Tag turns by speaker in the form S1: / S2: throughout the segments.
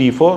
S1: T4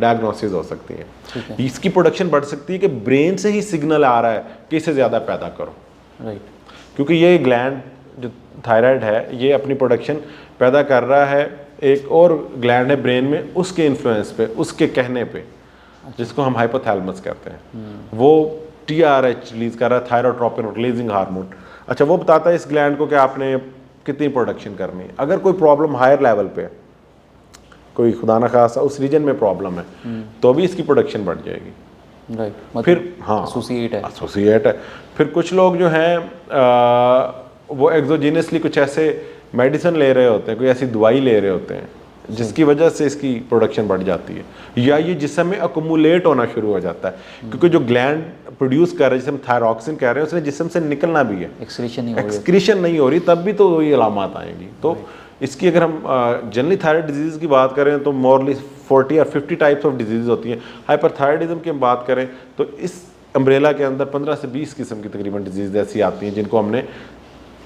S1: diagnosis हो सकती हैं। इसकी प्रोडक्शन बढ़ सकती है कि ब्रेन से ही सिग्नल आ रहा है कि इसे ज़्यादा पैदा करो,
S2: राइट,
S1: क्योंकि ये ग्लैंड जो थायराइड है ये अपनी प्रोडक्शन पैदा कर रहा है, एक और ग्लैंड है ब्रेन में, उसके इन्फ्लुएंस पे, उसके कहने पे, जिसको हम हाइपोथैलेमस कहते हैं, वो TRH रिलीज कर रहा है, थायरोट्रोपिन रिलीजिंग हार्मोन। अच्छा, वो बताता है इस ग्लैंड को कि आपने कितनी प्रोडक्शन करनी है। अगर कोई प्रॉब्लम हायर लेवल पे, कोई खुदा न खासा उस रीजन में प्रॉब्लम है, तो भी इसकी प्रोडक्शन बढ़ जाएगी,
S2: राइट, मतलब
S1: फिर हाँ एसोसिएट है। फिर कुछ लोग जो हैं वो एक्सोजीनियसली कुछ ऐसे मेडिसिन ले रहे होते हैं, कोई ऐसी दवाई ले रहे होते हैं जिसकी वजह से इसकी प्रोडक्शन बढ़ जाती है, या ये जिस्म में अकुमुलेट होना शुरू हो जाता है, क्योंकि जो ग्लैंड प्रोड्यूस कर रहे हैं, जिसे हम थायरॉक्सिन कह रहे हैं, उसने जिस्म से निकलना भी है, एक्सक्रीशन नहीं हो रही, तब भी तो वही अलामत आएंगी। तो इसकी अगर हम जनरली थायराइड डिजीज़ की बात करें तो मोरली 40 और 50 टाइप्स ऑफ डिजीज़ होती हैं। हाइपरथायराइडिज्म की हम बात करें तो इस अम्ब्रेला के अंदर 15 से 20 किस्म की तकरीबन डिजीज़ ऐसी आती हैं जिनको हमने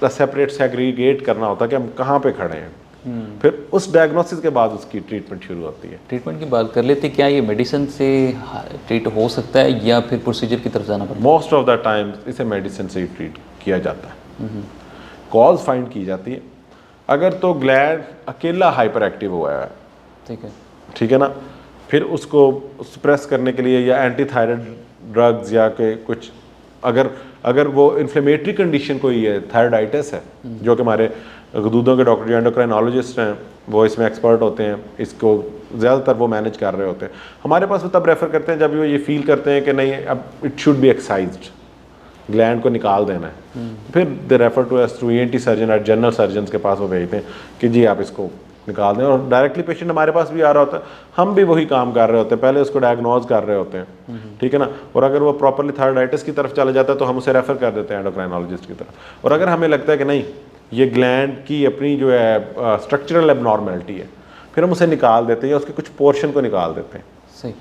S1: सेपरेट सेग्रीगेट करना होता है कि हम कहाँ पे खड़े हैं। फिर उस डायग्नोसिस के बाद उसकी ट्रीटमेंट शुरू होती है।
S2: ट्रीटमेंट की बात कर लेते, क्या ये मेडिसिन से ट्रीट हो सकता है या फिर प्रोसीजर की तरफ जाना पड़ता है?
S1: मोस्ट ऑफ द टाइम इसे मेडिसिन से ही ट्रीट किया जाता है। कॉज फाइंड की जाती है। अगर तो ग्लैंड अकेला हाइपर एक्टिव हुआ है, ठीक है ना, फिर उसको सप्रेस करने के लिए या एंटी थायराइड ड्रग्स या के कुछ, अगर वो इन्फ्लेमेटरी कंडीशन कोई है, थायराइडाइटिस है, जो कि हमारे गदूदों के डॉक्टर जो एंडोक्राइनोलॉजिस्ट हैं वो इसमें एक्सपर्ट होते हैं, इसको ज़्यादातर वो मैनेज कर रहे होते हैं। हमारे पास वो तब रेफ़र करते हैं जब वो ये फील करते हैं कि नहीं अब it should be excised, gland को निकाल देना है। फिर they refer to us through ENT surgeon और जनरल सर्जन के पास वो भेजते हैं कि जी आप इसको निकाल दें, और डायरेक्टली पेशेंट हमारे पास भी आ रहा होता है, हम भी वही काम कर रहे होते हैं, पहले उसको डायग्नोज कर रहे होते हैं, ठीक है ना। और अगर वो प्रॉपरली थायराइडाइटिस की तरफ चला जाता है तो हम उसे रेफ़र कर देते हैं एंडोक्राइनोलॉजिस्ट की तरफ। और अगर हमें लगता है कि नहीं ये ग्लैंड की अपनी जो है स्ट्रक्चरल एबनॉर्मेलिटी है, फिर हम उसे निकाल देते हैं या उसके कुछ पोर्शन को निकाल देते हैं।
S2: सही,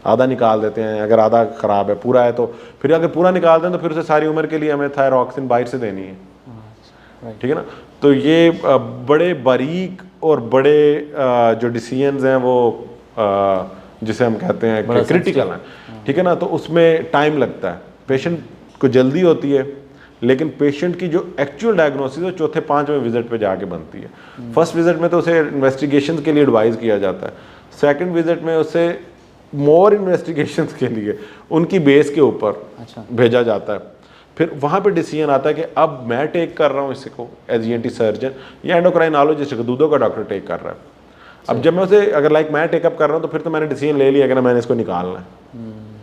S1: आधा निकाल देते हैं, अगर आधा ख़राब है, पूरा है तो फिर अगर पूरा निकाल दें तो फिर उसे सारी उम्र के लिए हमें थायरॉक्सिन बाहर से देनी है, ठीक है ना। तो ये बड़े बारीक और बड़े जो डिसीजंस हैं वो जिसे हम कहते हैं कि क्रिटिकल हैं, ठीक है ना, तो उसमें टाइम लगता है। पेशेंट को जल्दी होती है, लेकिन पेशेंट की जो एक्चुअल डायग्नोसिस है चौथे पाँचवें विजिट पे जाके बनती है। फर्स्ट विजिट में तो उसे इन्वेस्टिगेशन के लिए एडवाइस किया जाता है, सेकंड विजिट में उसे मोर इन्वेस्टिगेशन के लिए उनकी बेस के ऊपर भेजा जाता है। फिर वहाँ पे डिसीजन आता है कि अब मैं टेक कर रहा हूँ इसको एज ENT सर्जन या एंडोक्राइनोलॉजिस्ट गदूदों का डॉक्टर टेक कर रहा है। अब जब मैं उसे अगर मैं टेकअप कर रहा हूँ तो फिर तो मैंने डिसीजन ले लिया कि ना मैंने इसको निकालना है,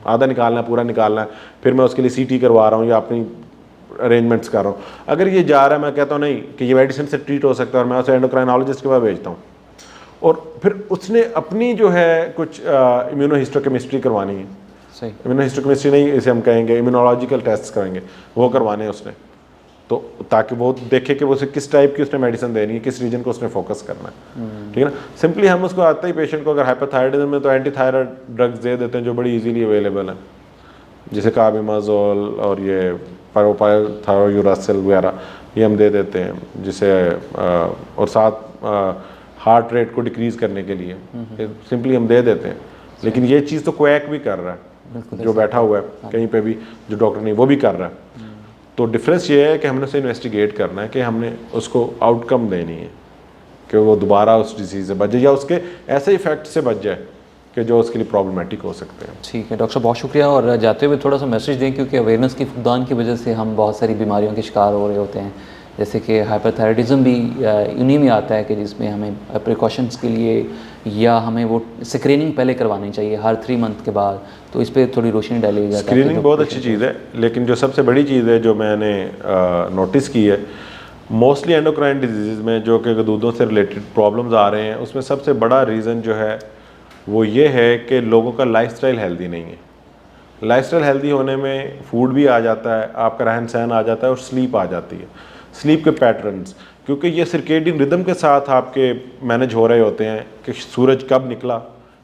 S1: आधा निकालना है, पूरा निकालना है। फिर मैं उसके लिए CT करवा रहा हूँ या अपनी अरेंजमेंट्स कर रहा हूँ। अगर ये जा रहा है, मैं कहता हूँ नहीं कि ये मेडिसिन से ट्रीट हो सकता है, और मैं उसे एंडोक्राइनोलॉजिस्ट के पास भेजता हूँ, और फिर उसने अपनी जो है कुछ इम्यूनोहिस्टोकेमिस्ट्री करवानी है। सही, इम्यूनोहिस्टोकेमिस्ट्री नहीं, इसे हम कहेंगे इम्यूनोलॉजिकल टेस्ट करेंगे, वो करवाने हैं उसने, तो ताकि वो देखे कि वो उसे किस टाइप की उसने मेडिसिन देनी है, किस रीजन को उसने फोकस करना है, ठीक है ना। सिंपली हम उसको आते ही पेशेंट को अगर हाइपरथायराइडिज्म में तो एंटी थायराइड ड्रग्स दे देते हैं जो बड़ी इजीली अवेलेबल है, जैसे कार्बिमाजोल और ये पायरोथायोयूरासिल वगैरह, ये हम दे देते हैं, जिसे और साथ हार्ट रेट को डिक्रीज़ करने के लिए सिंपली हम दे देते हैं। लेकिन ये चीज़ तो क्वैक भी कर रहा है, जो बैठा हुआ है कहीं पे भी, जो डॉक्टर नहीं, वो भी कर रहा है। तो डिफरेंस ये है कि हमने उसे इन्वेस्टिगेट करना है कि हमने उसको आउटकम देनी है कि वो दोबारा उस डिजीज़ से बच जाए या उसके ऐसे इफेक्ट से बच जाए कि जो उसके लिए प्रॉब्लमेटिक हो सकते हैं।
S2: ठीक है डॉक्टर साहब, बहुत शुक्रिया। और जाते हुए थोड़ा सा मैसेज दें, क्योंकि अवेयरनेस की फुकदान की वजह से हम बहुत सारी बीमारियों के शिकार हो रहे होते हैं, जैसे कि हाइपरथायराइडिज्म भी उन्हीं में आता है कि जिसमें हमें प्रिकॉशंस के लिए या हमें वो स्क्रीनिंग पहले करवानी चाहिए हर 3 मंथ के बाद, तो इस पर थोड़ी रोशनी डाली जाती है।
S1: स्क्रीनिंग बहुत अच्छी चीज़ है, लेकिन जो सबसे बड़ी चीज़ है जो मैंने नोटिस की है मोस्टली एंडोक्राइन डिजीज़ में जो कि गदूदों से रिलेटेड प्रॉब्लम्स आ रहे हैं, उसमें सबसे बड़ा रीज़न जो है वो ये है कि लोगों का लाइफस्टाइल हेल्दी नहीं है। लाइफस्टाइल हेल्दी होने में फूड भी आ जाता है, आपका रहन सहन आ जाता है, और स्लीप आ जाती है, स्लीप के पैटर्न्स, क्योंकि ये सर्केडियन रिदम के साथ आपके मैनेज हो रहे होते हैं कि सूरज कब निकला,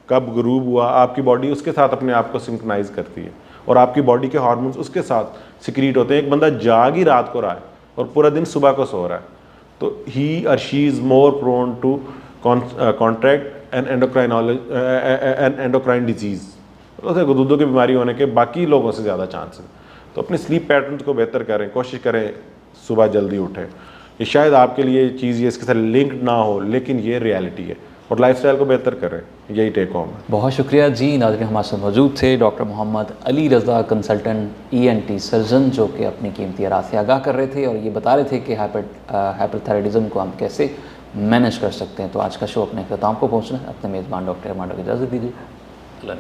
S1: कब गुरूब हुआ, आपकी बॉडी उसके साथ अपने आप को सिंक्रोनाइज करती है और आपकी बॉडी के हार्मोन्स उसके साथ सिक्रीट होते हैं। एक बंदा जाग ही रात को रहा है और पूरा दिन सुबह को सो रहा है, तो ही और she is more prone to contract endocrine disease, उसे गुर्दों की बीमारी होने के बाकी लोगों से ज़्यादा चांस है। तो अपने स्लीप पैटर्न को बेहतर करें, कोशिश करें सुबह जल्दी उठें। ये शायद आपके लिए चीज़ ये इसके साथ लिंक्ड ना हो, लेकिन ये रियलिटी है, और लाइफस्टाइल को बेहतर करें, यही टेक होम है।
S2: बहुत शुक्रिया जी। नाज़रीन, हमारे साथ मौजूद थे doctor Mohammad Ali Raza, consultant ENT surgeon, जो कि अपनी कीमती आरात से आगाह कर रहे थे और ये बता रहे थे कि हाइपरथायराइडिज्म को हम कैसे मैनेज कर सकते हैं। तो आज का शो अपने अख्ताम को पहुँचना है। अपने मेज़बान डॉक्टर रमाडा को इजाज़त दीजिए। अल्लाह।